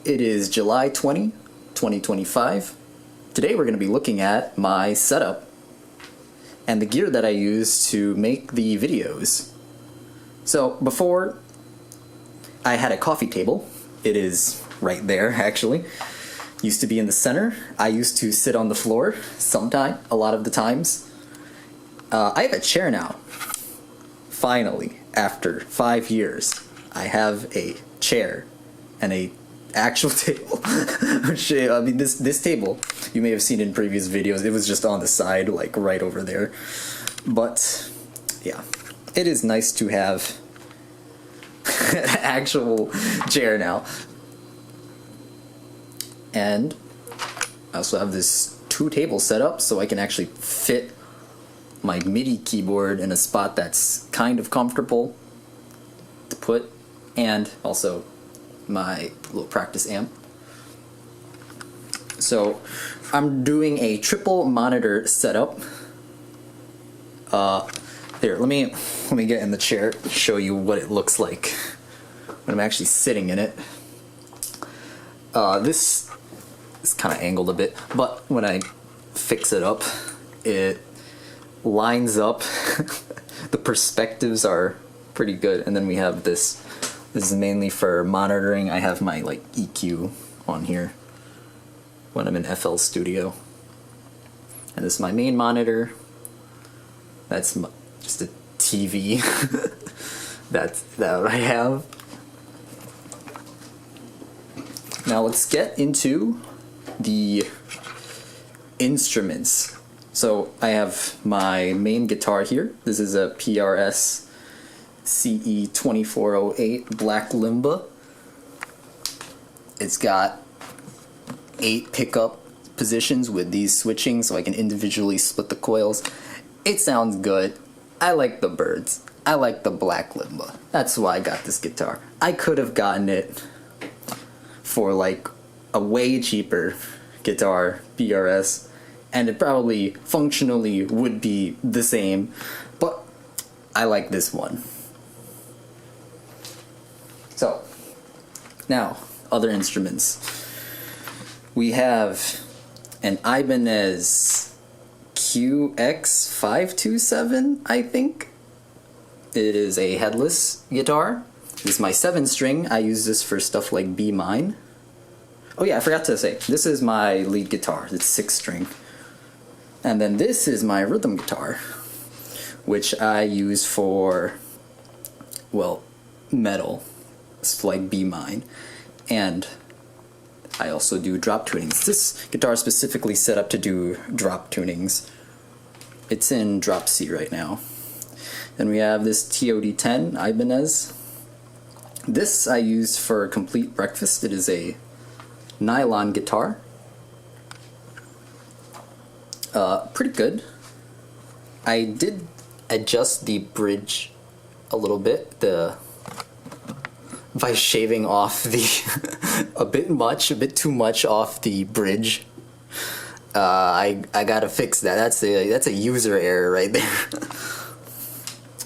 It is July 20, 2025. Today we're going to be looking at my setup and the gear that I use to make the videos. So before, I had a coffee table. It is right there, actually. Used to be in the center. I used to sit on the floor a lot of the times. I have a chair now. Finally, after 5 years, I have a chair and a actual table. I mean, this table, you may have seen in previous videos, it was just on the side, like right over there. But yeah, it is nice to have an actual chair now. And I also have this 2-table setup so I can actually fit my MIDI keyboard in a spot that's kind of comfortable to put, and also my little practice amp. So I'm doing a triple monitor setup. Here, let me get in the chair, show you what it looks like when I'm actually sitting in it. This is kind of angled a bit, but when I fix it up, it lines up. The perspectives are pretty good, and then we have this. This is mainly for monitoring. I have my like EQ on here when I'm in FL Studio, and this is my main monitor. That's just a TV that I have. Now let's get into the instruments. So I have my main guitar here. This is a PRS CE2408 Black Limba. It's got 8 pickup positions with these switching so I can individually split the coils. It sounds good. I like the birds. I like the Black Limba. That's why I got this guitar. I could have gotten it for like a way cheaper guitar, PRS, and it probably functionally would be the same, but I like this one. So, now, other instruments. We have an Ibanez QX527, I think. It is a headless guitar. This is my 7-string. I use this for stuff like Be Mine. Oh yeah, I forgot to say, this is my lead guitar. It's 6-string. And then this is my rhythm guitar, which I use for, well, metal. It's like Be Mine. And I also do drop tunings. This guitar is specifically set up to do drop tunings. It's in drop C right now. Then we have this TOD10 Ibanez. This I use for complete breakfast. It is a nylon guitar. Pretty good. I did adjust the bridge a little bit by shaving off the a bit too much off the bridge. I gotta fix that. That's a user error right there.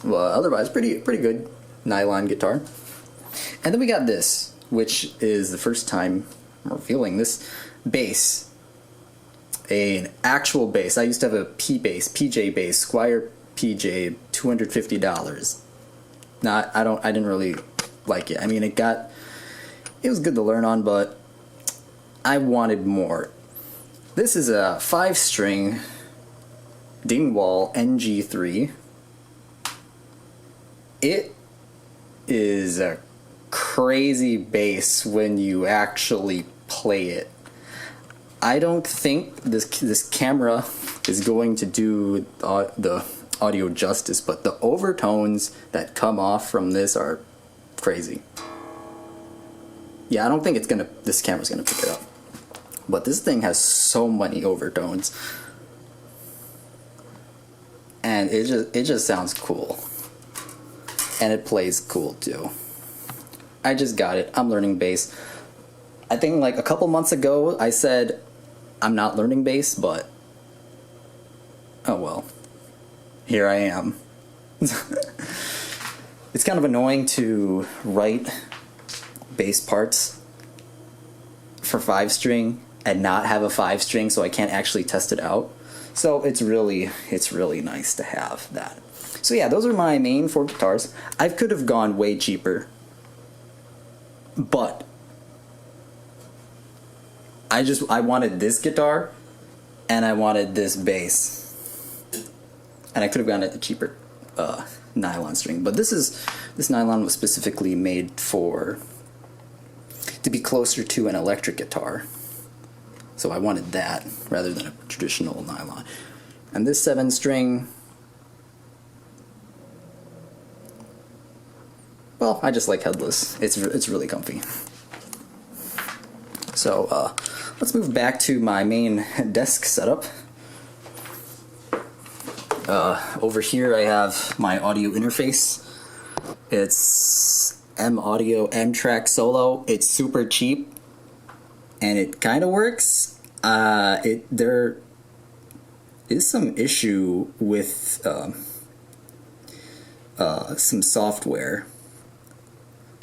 Well, otherwise pretty good nylon guitar. And then we got this, which is the first time I'm revealing this bass. An actual bass. I used to have a PJ bass, Squire PJ, $250. I didn't really like it. I mean, it was good to learn on, but I wanted more. This is a 5-string Dingwall NG3. It is a crazy bass when you actually play it. I don't think this camera is going to do the audio justice, but the overtones that come off from this are crazy. Yeah, I don't think this camera's gonna pick it up. But this thing has so many overtones. And it just sounds cool. And it plays cool too. I just got it. I'm learning bass. I think like a couple months ago I said I'm not learning bass, but oh well. Here I am. It's kind of annoying to write bass parts for 5-string and not have a 5-string, so I can't actually test it out. So it's really nice to have that. So yeah, those are my main 4 guitars. I could have gone way cheaper, but I wanted this guitar and I wanted this bass, and I could have gone at the cheaper nylon string. But this nylon was specifically made to be closer to an electric guitar, so I wanted that rather than a traditional nylon. And this 7-string, well, I just like headless. It's really comfy. So let's move back to my main desk setup. Over here I have my audio interface. It's M-Audio M-Track Solo. It's super cheap, and it kind of works. There is some issue with some software.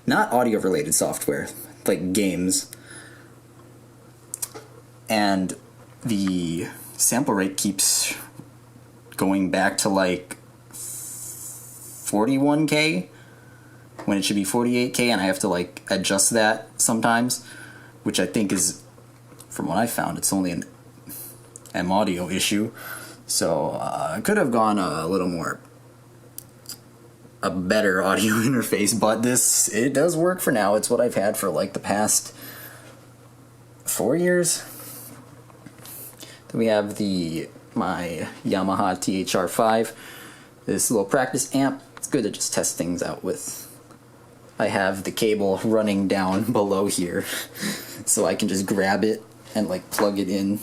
Not audio-related software, like games. And the sample rate keeps going back to like 41K when it should be 48K, and I have to like adjust that sometimes, which I think is, from what I found, it's only an M-Audio issue. So I could have gone a better audio interface, but it does work for now. It's what I've had for like the past 4 years. Then we have my Yamaha THR5, this little practice amp. It's good to just test things out with. I have the cable running down below here, so I can just grab it and like plug it in.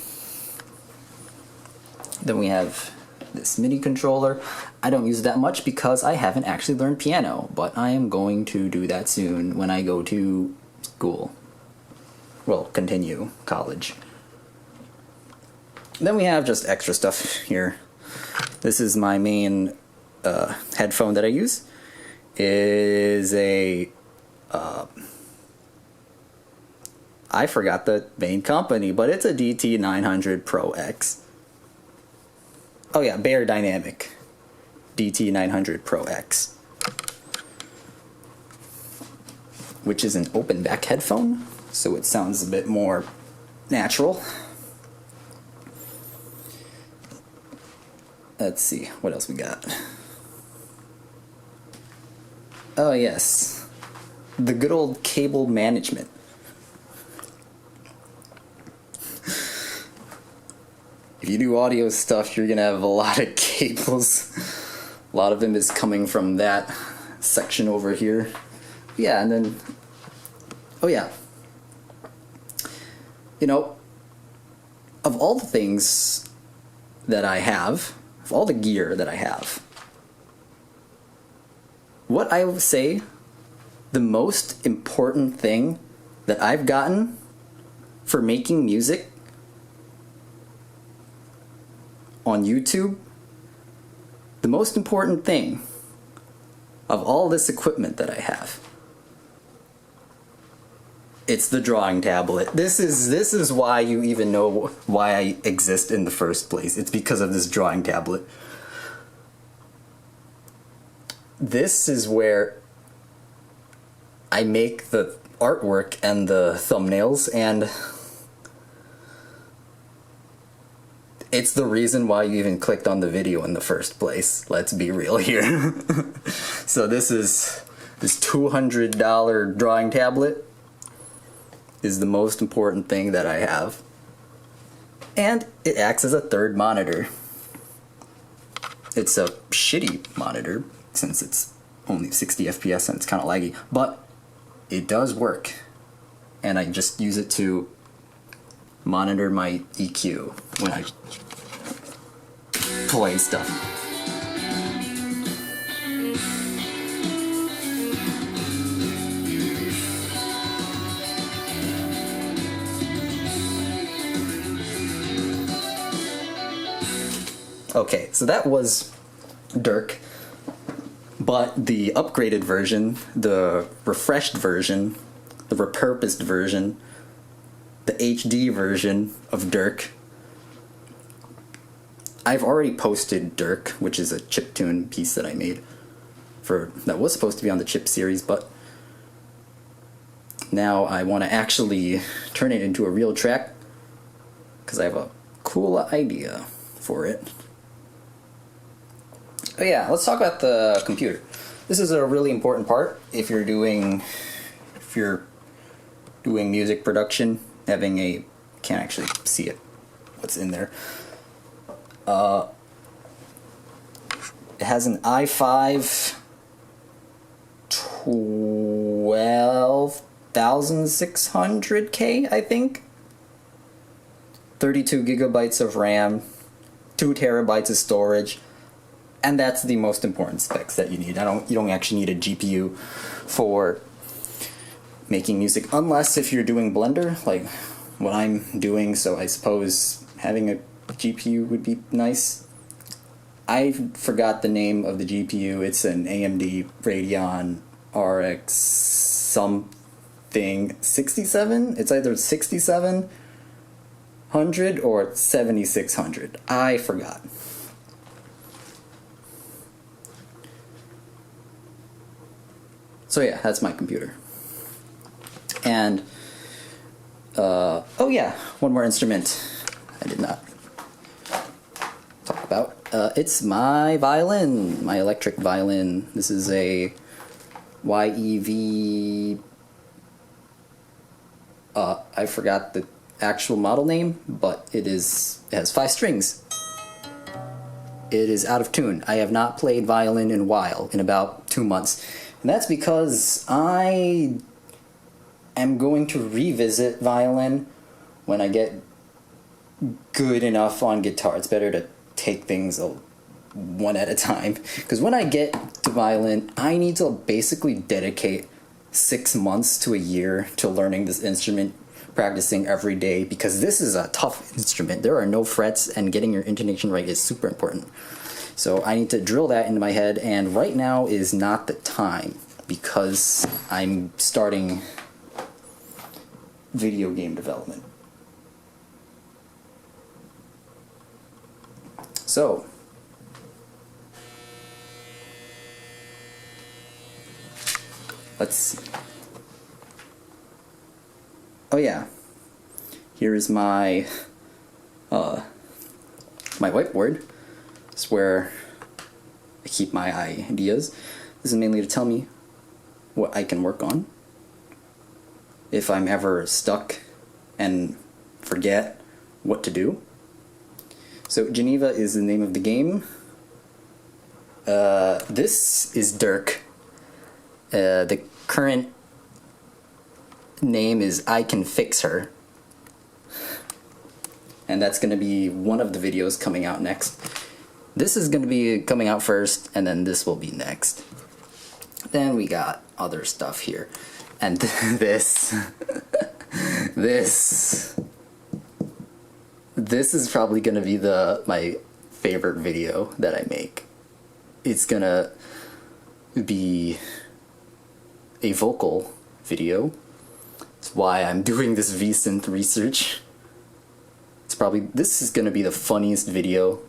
Then we have this MIDI controller. I don't use it that much because I haven't actually learned piano, but I am going to do that soon when I go to school. Well, continue college. Then we have just extra stuff here. This is my main headphone that I use. Is a I forgot the main company, but it's a DT900 Pro X. Oh yeah, Beyerdynamic DT900 Pro X, which is an open back headphone, so it sounds a bit more natural. Let's see, what else we got? Oh yes, the good old cable management. If you do audio stuff, you're gonna have a lot of cables. A lot of them is coming from that section over here. Yeah, and then, oh yeah. You know, of all the things that I have, of all the gear that I have, what I would say the most important thing that I've gotten for making music on YouTube, the most important thing of all this equipment that I have, it's the drawing tablet. This is why you even know why I exist in the first place. It's because of this drawing tablet. This is where I make the artwork and the thumbnails, and it's the reason why you even clicked on the video in the first place. Let's be real here. So this $200 drawing tablet is the most important thing that I have. And it acts as a third monitor. It's a shitty monitor since it's only 60 FPS and it's kind of laggy, but it does work. And I just use it to monitor my EQ when I play stuff. Okay, so that was Dirk, but the upgraded version, the refreshed version, the repurposed version, the HD version of Dirk. I've already posted Dirk, which is a chiptune piece that I made that was supposed to be on the chip series, but now I want to actually turn it into a real track because I have a cool idea for it. Oh yeah, let's talk about the computer. This is a really important part if you're doing music production. Having a can't actually see it. What's in there? It has an i5 12600K, I think. 32 gigabytes of RAM, 2 terabytes of storage, and that's the most important specs that you need. You don't actually need a GPU for making music, unless if you're doing Blender, like what I'm doing, so I suppose having a GPU would be nice. I forgot the name of the GPU. It's an AMD Radeon RX something 67. It's either 6700 or 7600. I forgot. So yeah, that's my computer. And oh yeah, one more instrument I did not talk about. It's my violin, my electric violin. This is a YEV. I forgot the actual model name, but it has 5 strings. It is out of tune. I have not played violin in a while, in about 2 months. And that's because I am going to revisit violin when I get good enough on guitar. It's better to take things one at a time, because when I get to violin, I need to basically dedicate 6 months to a year to learning this instrument, practicing every day, because this is a tough instrument. There are no frets, and getting your intonation right is super important. So I need to drill that into my head, and right now is not the time because I'm starting video game development. So let's see. Oh yeah, here is my my whiteboard. It's where I keep my ideas. This is mainly to tell me what I can work on if I'm ever stuck and forget what to do. So Geneva is the name of the game. This is Dirk. The current name is I Can Fix Her. And that's going to be one of the videos coming out next. This is going to be coming out first, and then this will be next. Then we got other stuff here. And this is probably gonna be my favorite video that I make. It's gonna be a vocal video. That's why I'm doing this vSynth research. This is gonna be the funniest video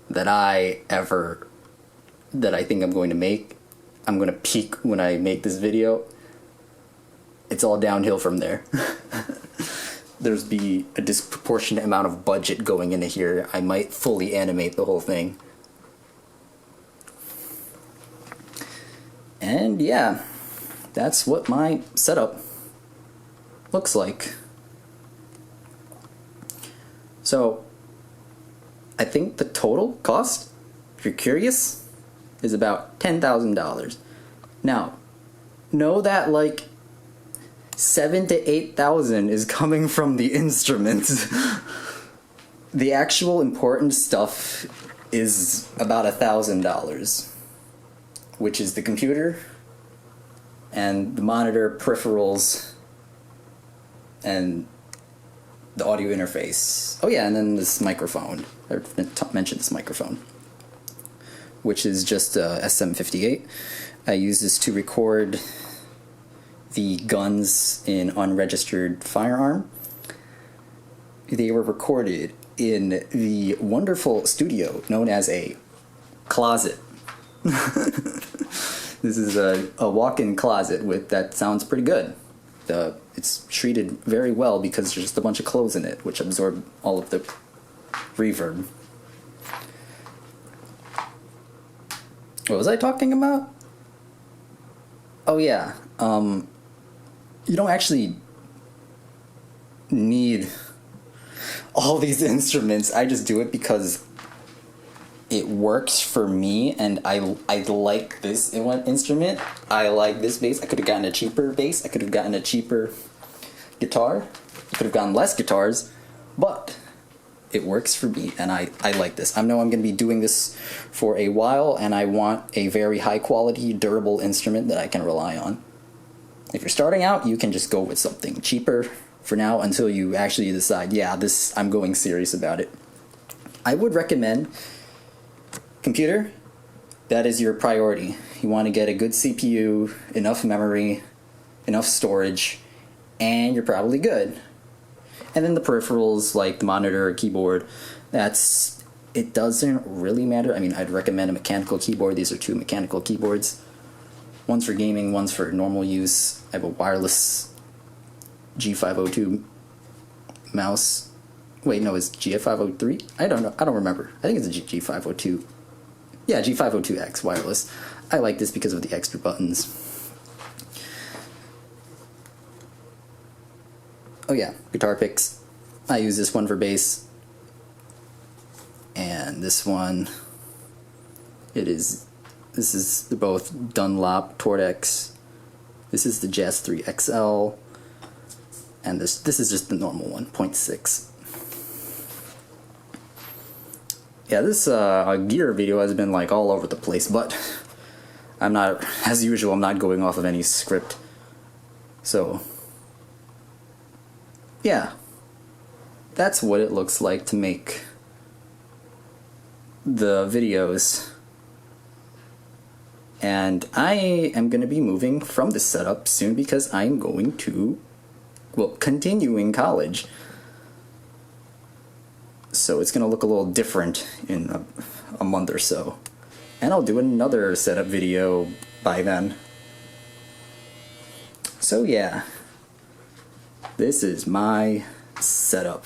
that I think I'm going to make. I'm gonna peak when I make this video. It's all downhill from there. There's be a disproportionate amount of budget going into here. I might fully animate the whole thing. And yeah, that's what my setup looks like. So I think the total cost, if you're curious, is about $10,000. Now, know that like 7,000 to 8,000 is coming from the instruments. The actual important stuff is about $1,000, which is the computer and the monitor, peripherals, and the audio interface. Oh yeah, and then this microphone. I mentioned this microphone, which is just a SM58. I use this to record the guns in unregistered firearm. they were recorded in the wonderful studio known as a closet. This is a walk-in closet that sounds pretty good. It's treated very well because there's just a bunch of clothes in it, which absorb all of the reverb. What was I talking about? Oh yeah, you don't actually need all these instruments. I just do it because it works for me, and I like this instrument. I like this bass. I could have gotten a cheaper bass. I could have gotten a cheaper guitar. I could have gotten less guitars, but it works for me, and I like this. I know I'm going to be doing this for a while, and I want a very high quality, durable instrument that I can rely on. If you're starting out, you can just go with something cheaper for now until you actually decide, yeah, I'm going serious about it. I would recommend computer. That is your priority. You want to get a good CPU, enough memory, enough storage, and you're probably good. And then the peripherals like the monitor or keyboard, it doesn't really matter. I mean, I'd recommend a mechanical keyboard. These are 2 mechanical keyboards. One's for gaming, one's for normal use. I have a wireless G502 mouse. Wait, no, it's G503? I don't know. I don't remember. I think it's a G502. Yeah, G502X wireless. I like this because of the extra buttons. Oh yeah, guitar picks. I use this one for bass. And this one, they're both Dunlop Tortex. This is the Jazz 3 XL. And this is just the normal one, 0.6. Yeah, this gear video has been like all over the place, but I'm not, as usual, I'm not going off of any script. So, yeah, that's what it looks like to make the videos. And I am going to be moving from this setup soon because I'm going to, continuing college. So it's going to look a little different in a month or so. And I'll do another setup video by then. So yeah, this is my setup.